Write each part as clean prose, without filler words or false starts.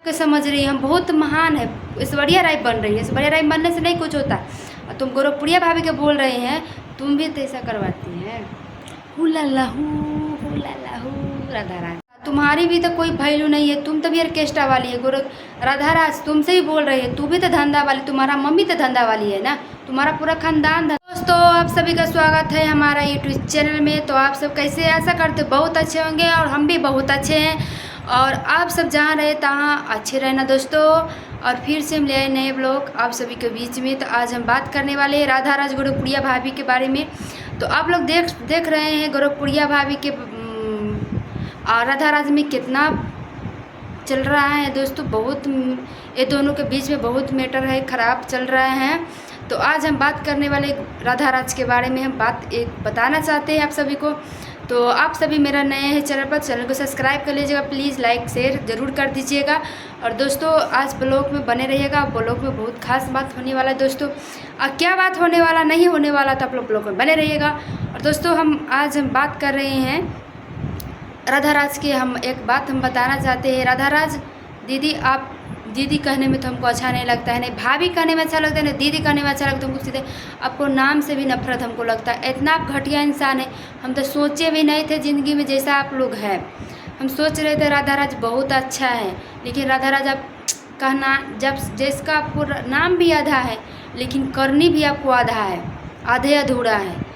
के समझ रही है हम बहुत महान है, ऐश्वर्या राय बन रही है। ऐश्वर्या राय बनने से नहीं कुछ होता। और तुम गोरखपुरिया भाभी के बोल रहे हैं, तुम भी तो ऐसा करवाती हैं। हु ला ला हू राधा राज, तुम्हारी भी तो कोई वैल्यू नहीं है। तुम तो भी ऑर्केस्ट्रा वाली है। राधा राज तुमसे ही बोल रही है, तू भी तो धंधा वाली, तुम्हारा मम्मी तो धंधा वाली है ना, तुम्हारा पूरा खानदान। दोस्तों आप सभी का स्वागत है हमारा यूट्यूब चैनल में। तो आप सब कैसे, ऐसा करते बहुत अच्छे होंगे और हम भी बहुत अच्छे हैं और आप सब जहाँ रहे तहाँ अच्छे रहना दोस्तों। और फिर से हम ले आए नए ब्लॉग आप सभी के बीच में। तो आज हम बात करने वाले हैं राधा राज गोरखपुरिया भाभी के बारे में। तो आप लोग देख रहे हैं गोरखपुरिया भाभी के राधा राज में कितना चल रहा है दोस्तों। बहुत ये दोनों के बीच में बहुत मैटर है, ख़राब चल रहा है। तो आज हम बात करने वाले राधा राज के बारे में हम बात एक बताना चाहते हैं आप सभी को। तो आप सभी मेरा नए हैं चैनल पर, चैनल को सब्सक्राइब कर लीजिएगा प्लीज़, लाइक शेयर ज़रूर कर दीजिएगा। और दोस्तों आज ब्लॉग में बने रहिएगा, ब्लॉग में बहुत खास बात होने वाला है दोस्तों। क्या बात होने वाला नहीं होने वाला तो आप लोग ब्लॉग में बने रहिएगा। और दोस्तों आज हम बात कर रहे हैं राधा राज की। हम एक बात हम बताना चाहते हैं, राधा राज दीदी, आप दीदी कहने में तो हमको अच्छा नहीं लगता है, नहीं भाभी कहने में अच्छा लगता है, नहीं दीदी कहने में अच्छा लगता है। हमको सीधे आपको नाम से भी नफरत हमको लगता है। इतना आप घटिया इंसान है, हम तो सोचे भी नहीं थे ज़िंदगी में जैसा आप लोग हैं। हम सोच रहे थे राधा राज बहुत अच्छा है, लेकिन राधा राज आप कहना जब जिसका आपको नाम भी आधा है लेकिन करनी भी आपको आधा है, आधे अधूरा है।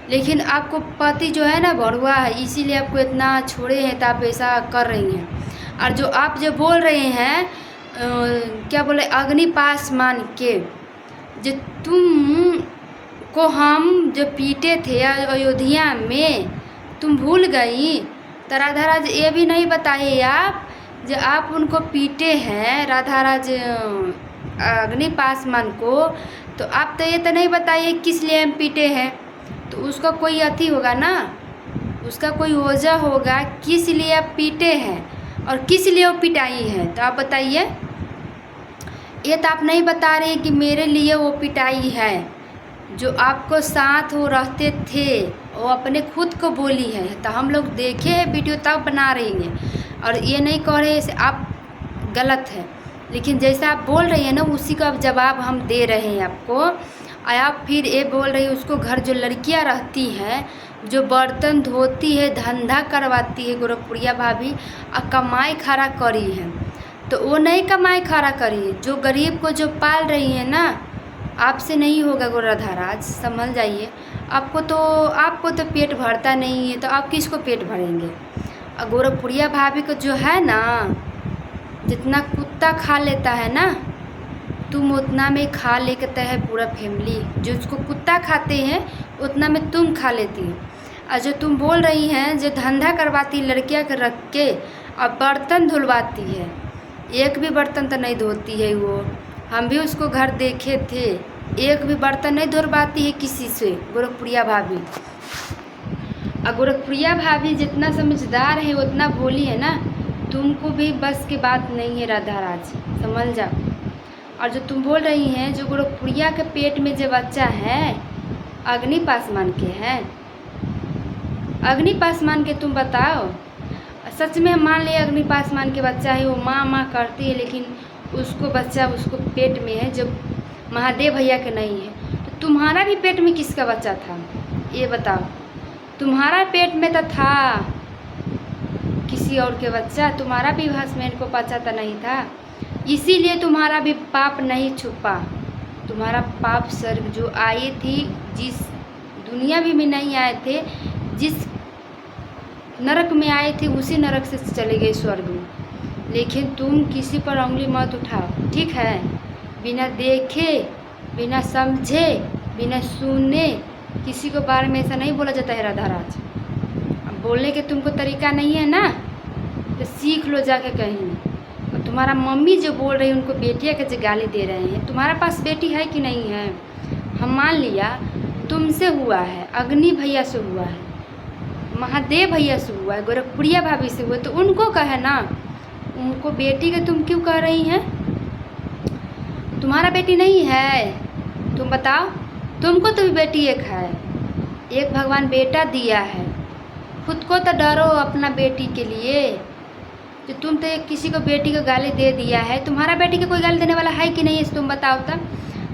लेकिन आपको पति जो है ना भड़ुआ है, इसीलिए आपको इतना छोड़े हैं तो आप ऐसा कर रही हैं। और जो आप जो बोल रहे हैं क्या बोले अग्निपास मान के, जो तुम को हम जो पीटे थे अयोध्या में तुम भूल गई। तो राधा राज ये भी नहीं बताइए आप जो आप उनको पीटे हैं राधा राज अग्निपास मान को, तो आप तो ये तो नहीं बताइए किस लिए हम पीटे हैं। तो उसका कोई अति होगा ना, उसका कोई वजह होगा किस लिए आप पीटे हैं और किस लिए वो पिटाई है। तो आप बताइए। ये तो आप नहीं बता रहे कि मेरे लिए वो पिटाई है। जो आपको साथ वो रहते थे वो अपने खुद को बोली है। तो हम लोग देखे हैं वीडियो तब बना रही हैं और ये नहीं कह रहे से आप गलत है। लेकिन जैसा आप बोल रही हैं ना उसी का जवाब हम दे रहे हैं आपको। आप फिर ये बोल रही है उसको घर जो लड़कियां रहती हैं, जो बर्तन धोती है, धंधा करवाती है गोरखपुरिया भाभी और कमाई खड़ा करी है। तो वो नहीं कमाई खड़ा करी है, जो गरीब को जो पाल रही है ना, आपसे नहीं होगा गो राधा राज, समझ जाइए। आपको तो पेट भरता नहीं है तो आप किसको पेट भरेंगे। और गोरखपुरिया भाभी को जो है ना, जितना कुत्ता खा लेता है ना तुम उतना में खा लेता है पूरा फैमिली। जो उसको कुत्ता खाते हैं उतना में तुम खा लेती हो। और जो तुम बोल रही हैं जो धंधा करवाती लड़कियां के रख के और बर्तन धुलवाती है, एक भी बर्तन तो नहीं धोती है वो। हम भी उसको घर देखे थे, एक भी बर्तन नहीं धुलवाती है किसी से गोरखपुरिया भाभी। और गोरखपुरिया भाभी जितना समझदार है उतना भोली है ना, तुमको भी बस की बात नहीं है राधा राज, समझ जाओ। और जो तुम बोल रही हैं जो गोरखपुरिया के पेट में जो बच्चा है अग्निपास मान के हैं, अग्निपास मान के तुम बताओ। सच में मान लिया अग्निपास मान के बच्चा है, वो माँ करती है, लेकिन उसको बच्चा उसको पेट में है जो महादेव भैया के नहीं है। तो तुम्हारा भी पेट में किसका बच्चा था ये बताओ। तुम्हारा पेट में तो था किसी और के बच्चा, तुम्हारा भी हस्बैंड को बच्चा तो नहीं था, इसीलिए तुम्हारा भी पाप नहीं छुपा। तुम्हारा पाप स्वर्ग जो आई थी, जिस दुनिया भी में नहीं आए थे, जिस नरक में आए थे उसी नरक से चले गए स्वर्ग में। लेकिन तुम किसी पर उंगली मत उठाओ, ठीक है। बिना देखे, बिना समझे, बिना सुने किसी को बारे में ऐसा नहीं बोला जाता है राधा राज। अब बोलने के तुमको तरीका नहीं है ना, तो सीख लो जाके कहीं। और तुम्हारा मम्मी जो बोल रही है उनको बेटिया के जो गाली दे रहे हैं, तुम्हारा पास बेटी है कि नहीं है। हम मान लिया तुमसे हुआ है, अग्नि भैया से हुआ है, महादेव भैया से हुआ है, गोरखपुरिया भाभी से हुआ है, तो उनको कहे ना। उनको बेटी के तुम क्यों कह रही हैं। तुम्हारा बेटी नहीं है, तुम बताओ। तुमको तो भी बेटी एक है, एक भगवान बेटा दिया है। खुद को तो डरो अपना बेटी के लिए। जो तुम तो एक किसी को बेटी को गाली दे दिया है, तुम्हारा बेटी को कोई गाली देने वाला है कि नहीं है, तुम बताओ तब।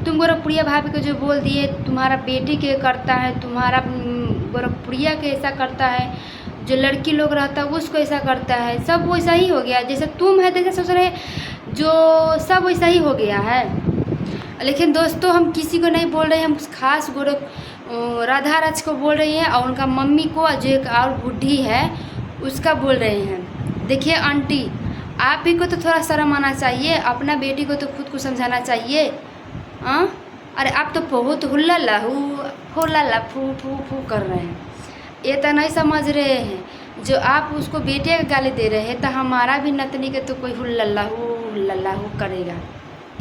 तुम गोरखपुरिया भाभी को जो बोल दिए तुम्हारा बेटी के करता है, तुम्हारा गोरखपुरिया के ऐसा करता है, जो लड़की लोग रहता है उसको ऐसा करता है, सब वैसा ही हो गया। जैसे तुम है जैसे सोच रहे जो सब वैसा ही हो गया है। लेकिन दोस्तों हम किसी को नहीं बोल रहे हैं, हम खास राधा राज को बोल रही हैं और उनका मम्मी को, जो एक और बुढ़ी है उसका बोल रहे हैं। देखिए आंटी, आप ही को तो थोड़ा शर्म आना चाहिए, अपना बेटी को तो खुद को समझाना चाहिए। हाँ, अरे आप तो बहुत हुल्ला फू फू फू कर रहे हैं। ये तो नहीं समझ रहे हैं जो आप उसको बेटे का गाली दे रहे हैं तो हमारा भी नतनी के तो कोई हुल्ला करेगा,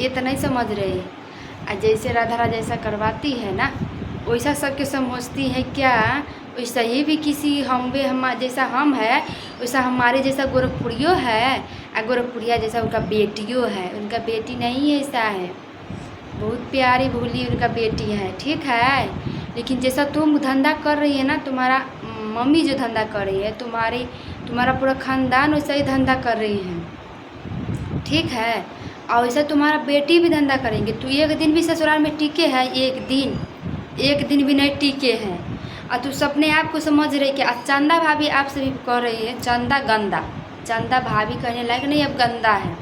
ये तो नहीं समझ रहे हैं। जैसे राधा जैसा करवाती है ना वैसा सबके समझती है क्या, वैसा ही भी किसी हम जैसा हम है वैसा हमारे जैसा गोरखपुरियो है, और गोरखपुरिया जैसा उनका बेटियों है। उनका बेटी नहीं ऐसा है, बहुत प्यारी भोली उनका बेटी है, ठीक है। लेकिन जैसा तुम धंधा कर रही है ना, तुम्हारा मम्मी जो धंधा कर रही है, तुम्हारा पूरा ख़ानदान वैसा ही धंधा कर रही है, ठीक है। और वैसा तुम्हारा बेटी भी धंधा करेंगे। तू एक दिन भी ससुराल में टिके है, एक दिन भी नहीं टिके हैं। और तू अपने आप को समझ रही कि चंदा भाभी आपसे भी कह रही है चंदा गंदा, चंदा भाभी कहने लायक नहीं अब गंदा है।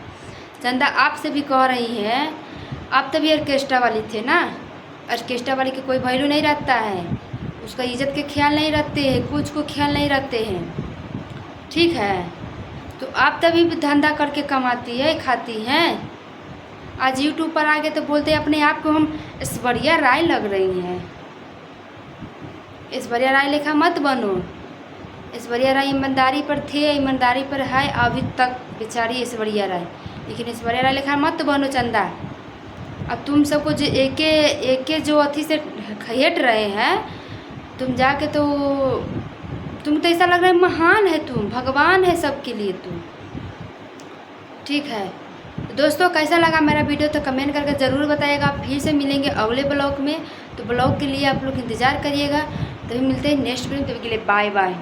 चंदा आपसे भी कह रही है, आप तभी ऑर्केस्ट्रा वाली थे ना, ऑर्केस्ट्रा वाली की कोई वैल्यू नहीं रखता है, उसका इज्जत के ख्याल नहीं रखते हैं, कुछ को ख्याल नहीं रखते हैं, ठीक है। तो आप तभी भी धंधा करके कमाती है, खाती हैं। आज यूट्यूब पर आगे तो बोलते हैं अपने आप को हम ऐश्वर्या राय लग रही हैं। ऐश्वर्या राय लेखा मत बनो। ऐश्वर्या राय ईमानदारी पर थे, ईमानदारी पर है अभी तक बेचारी ऐश्वर्या राय, लेकिन ऐश्वर्या राय लेखा मत बनो चंदा। अब तुम सबको जो एके जो अथी से हेट रहे हैं, तुम जाके तो तुम तो ऐसा लग रहा है महान है, तुम भगवान है सबके लिए तुम, ठीक है। दोस्तों कैसा लगा मेरा वीडियो तो कमेंट करके ज़रूर बताइएगा। फिर से मिलेंगे अगले ब्लॉग में, तो ब्लॉग के लिए आप लोग इंतज़ार करिएगा। तभी मिलते हैं नेक्स्ट वीडियो, तभी के लिए बाय बाय।